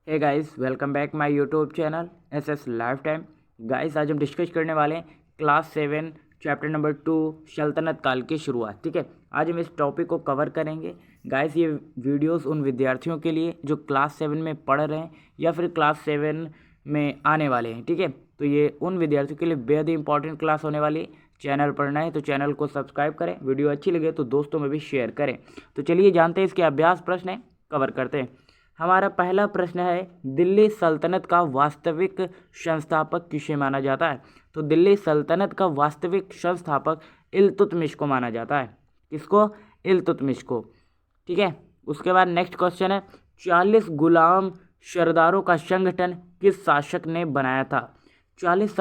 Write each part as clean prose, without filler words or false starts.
Hey guys, welcome back my YouTube channel SS life time. Guys, आज हम discuss करने वाले हैं क्लास 7 चैप्टर नंबर 2 सल्तनत काल की शुरुआत। ठीक है, आज हम इस टॉपिक को कवर करेंगे। गाइस, ये वीडियोस उन विद्यार्थियों के लिए जो क्लास 7 में पढ़ रहे हैं या फिर क्लास 7 में आने वाले हैं। ठीक है, तो ये उन विद्यार्थियों के लिए बेहद ही इंपॉर्टेंट क्लास होने वाली है। चैनल पढ़ना है तो चैनल को सब्सक्राइब करें, वीडियो अच्छी लगे तो दोस्तों में भी शेयर करें। तो चलिए जानते हैं इसके अभ्यास प्रश्न है, कवर करते हैं। हमारा पहला प्रश्न है, दिल्ली सल्तनत का वास्तविक संस्थापक किसे माना जाता है? तो दिल्ली सल्तनत का वास्तविक संस्थापक इल्तुतमिश को माना जाता है। किसको? इल्तुतमिश को। ठीक है, उसके बाद नेक्स्ट क्वेश्चन है, 40 गुलाम सरदारों का संगठन किस शासक ने बनाया था? 40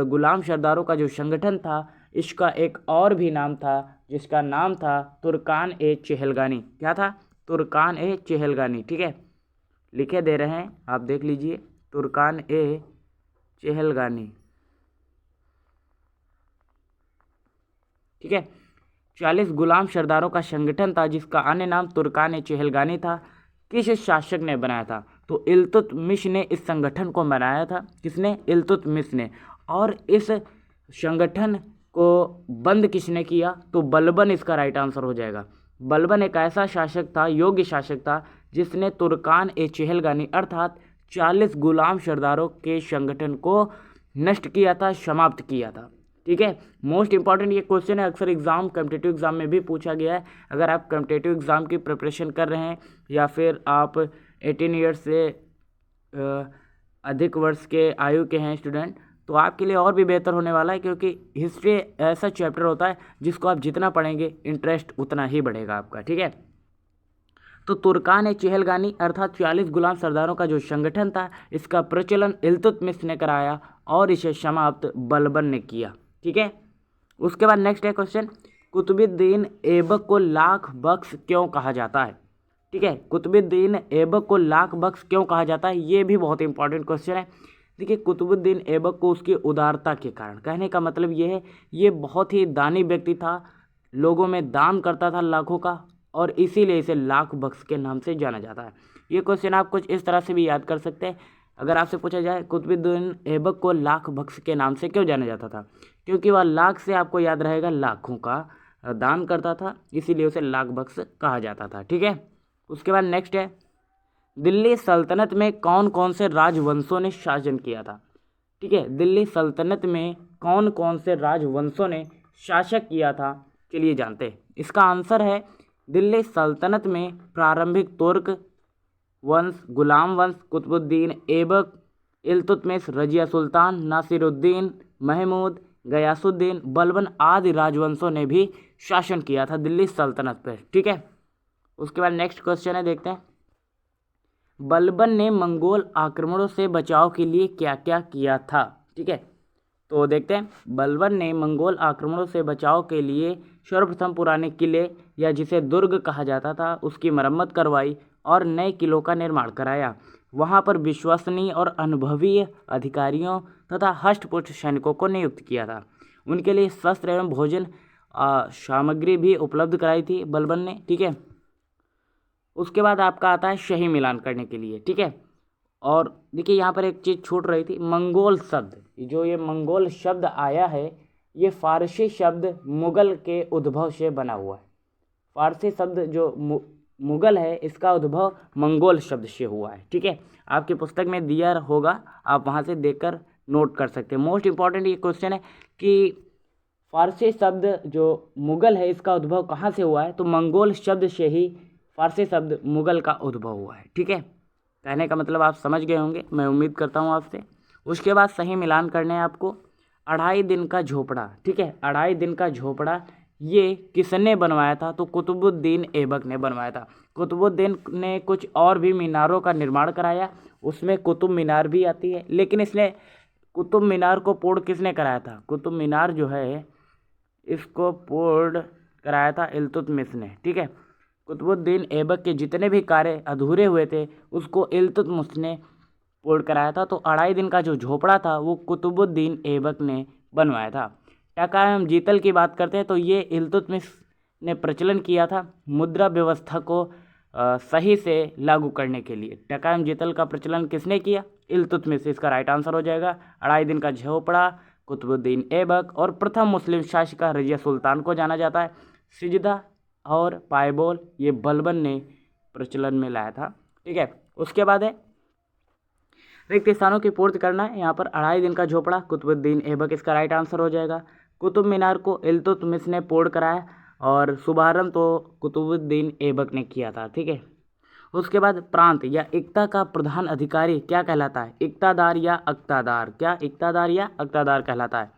गुलाम सरदारों का जो संगठन था, इसका एक और भी नाम था जिसका नाम था तुर्कान ए चहलगानी। क्या था? तुर्कान ए चहलगानी। ठीक है, लिखे दे रहे हैं, आप देख लीजिए, तुर्कान ए चहलगानी। ठीक है, 40 गुलाम सरदारों का संगठन था जिसका अन्य नाम तुर्कान ए चहलगानी था। किस शासक ने बनाया था? तो इल्तुतमिश ने इस संगठन को बनाया था। किसने? इल्तुतमिश ने। और इस संगठन को बंद किसने किया? तो बलबन इसका राइट आंसर हो जाएगा। बलबन एक ऐसा शासक था, योग्य शासक था, जिसने तुर्कान ए चहलगानी अर्थात 40 गुलाम सरदारों के संगठन को नष्ट किया था, समाप्त किया था। ठीक है, मोस्ट इंपॉर्टेंट ये क्वेश्चन है, अक्सर एग्जाम कॉम्पिटिटिव एग्जाम में भी पूछा गया है। अगर आप कॉम्पिटिटिव एग्जाम की प्रिपरेशन कर रहे हैं या फिर आप 18 ईयर्स से अधिक वर्ष के आयु के हैं स्टूडेंट, तो आपके लिए और भी बेहतर होने वाला है, क्योंकि हिस्ट्री ऐसा चैप्टर होता है जिसको आप जितना पढ़ेंगे इंटरेस्ट उतना ही बढ़ेगा आपका। ठीक है, तो तुर्कान ए चहलगानी अर्थात 40 गुलाम सरदारों का जो संगठन था, इसका प्रचलन इल्तुतमिश ने कराया और इसे समाप्त बलबन ने किया। ठीक है, उसके बाद नेक्स्ट है क्वेश्चन, कुतुबुद्दीन ऐबक को लाख बख्श क्यों कहा जाता है? ठीक है, कुतुबुद्दीन ऐबक को लाख बख्श क्यों कहा जाता है? ये भी बहुत इंपॉर्टेंट क्वेश्चन है। देखिए, कुतुबुद्दीन ऐबक को उसकी उदारता के कारण, कहने का मतलब ये है, ये बहुत ही दानी व्यक्ति था, लोगों में दान करता था लाखों का, और इसीलिए इसे लाख बख्श के नाम से जाना जाता है। ये क्वेश्चन आप कुछ इस तरह से भी याद कर सकते हैं। अगर आपसे पूछा जाए कुतुबुद्दीन ऐबक को लाख बख्श के नाम से क्यों जाना जाता था, क्योंकि वह लाख से आपको याद रहेगा लाखों का दान करता था, इसीलिए उसे लाख बख्श कहा जाता था। ठीक है, उसके बाद नेक्स्ट है, दिल्ली सल्तनत में कौन कौन से राजवंशों ने शासन किया था? ठीक है, दिल्ली सल्तनत में कौन कौन से राजवंशों ने शासक किया था? चलिए जानते हैं। इसका आंसर है, दिल्ली सल्तनत में प्रारंभिक तुर्क वंश, गुलाम वंश, कुतुबुद्दीन ऐबक, इल्तुतमिश, रजिया सुल्तान, नासिरुद्दीन, महमूद, गयासुद्दीन, बलबन आदि राजवंशों ने भी शासन किया था दिल्ली सल्तनत पर। ठीक है, उसके बाद नेक्स्ट क्वेश्चन है, देखते हैं, बलबन ने मंगोल आक्रमणों से बचाव के लिए क्या क्या किया था? ठीक है, तो देखते हैं, बलबन ने मंगोल आक्रमणों से बचाव के लिए सर्वप्रथम पुराने किले या जिसे दुर्ग कहा जाता था उसकी मरम्मत करवाई और नए किलों का निर्माण कराया। वहां पर विश्वसनीय और अनुभवी अधिकारियों तथा हष्टपुष्ट सैनिकों को नियुक्त किया था। उनके लिए शस्त्र एवं भोजन सामग्री भी उपलब्ध कराई थी बलबन ने। ठीक है, उसके बाद आपका आता है सही मिलान करने के लिए। ठीक है, और देखिए यहाँ पर एक चीज़ छूट रही थी, मंगोल शब्द, जो ये मंगोल शब्द आया है, ये फारसी शब्द मुगल के उद्भव से बना हुआ है। फारसी शब्द जो मुगल है, इसका उद्भव मंगोल शब्द से हुआ है। ठीक है, आपकी पुस्तक में दिया होगा, आप वहाँ से देखकर नोट कर सकते हैं। मोस्ट इंपॉर्टेंट ये क्वेश्चन है कि फारसी शब्द जो मुगल है, इसका उद्भव कहाँ से हुआ है? तो मंगोल शब्द से ही फारसी शब्द मुगल का उद्भव हुआ है। ठीक है, कहने का मतलब आप समझ गए होंगे, मैं उम्मीद करता हूँ आपसे। उसके बाद सही मिलान करने हैं आपको। 2.5 दिन का झोपड़ा। ठीक है, 2.5 दिन का झोपड़ा ये किसने बनवाया था? तो कुतुबुद्दीन ऐबक ने बनवाया था। कुतुबुद्दीन ने कुछ और भी मीनारों का निर्माण कराया, उसमें कुतुब मीनार भी आती है, लेकिन इसने कुतुब मीनार को पूर्ण किसने कराया था? कुतुब मीनार जो है, इसको पूर्ण कराया था इल्तुतमिश ने। ठीक है, कुतुबुद्दीन ऐबक के जितने भी कार्य अधूरे हुए थे उसको इल्तुतमिश ने पूर्ण कराया था। तो 2.5 दिन का जो झोपड़ा था वो कुतुबुद्दीन ऐबक ने बनवाया था। टका एवं जीतल की बात करते हैं तो ये इल्तुतमिश ने प्रचलन किया था। मुद्रा व्यवस्था को सही से लागू करने के लिए। टकायम जितल का प्रचलन किसने किया? इल्तुतमिश। इसका राइट आंसर हो जाएगा। 2.5 दिन का झोपड़ा कुतुबुद्दीन ऐबक। और प्रथम मुस्लिम शासिका रजिया सुल्तान को जाना जाता है। सिजदा और पायबोल ये बलबन ने प्रचलन में लाया था। ठीक है, उसके बाद है रिक्त स्थानों की पूर्ति करना है। यहाँ पर 2.5 दिन का झोपड़ा कुतुबुद्दीन ऐबक इसका राइट आंसर हो जाएगा। कुतुब मीनार को इल्तुतमिश ने पूर्ण कराया और शुभारंभ तो कुतुबुद्दीन ऐबक ने किया था। ठीक है, उसके बाद प्रांत या इक्ता का प्रधान अधिकारी क्या कहलाता है? इक्तादार या अक्तादार? क्या इक्तादार या अक्तादार कहलाता है?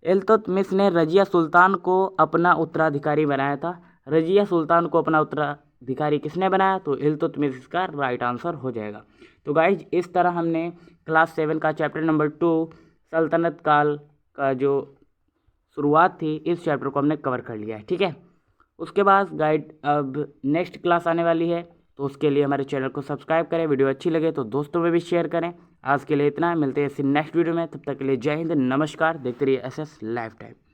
इल्तुतमिश ने रजिया सुल्तान को अपना उत्तराधिकारी बनाया था। रजिया सुल्तान को अपना उत्तराधिकारी किसने बनाया? तो इल्तुतमिश इसका राइट आंसर हो जाएगा। तो गाइज इस तरह हमने क्लास 7 का चैप्टर नंबर 2 सल्तनत काल का जो शुरुआत थी इस चैप्टर को हमने कवर कर लिया है। ठीक है, उसके बाद गाइड अब नेक्स्ट क्लास आने वाली है, तो उसके लिए हमारे चैनल को सब्सक्राइब करें। वीडियो अच्छी लगे तो दोस्तों में भी शेयर करें। आज के लिए इतना, मिलते हैं इसी नेक्स्ट वीडियो में। तब तक के लिए जय हिंद, नमस्कार। देखते रहिए SS लाइफ टाइम।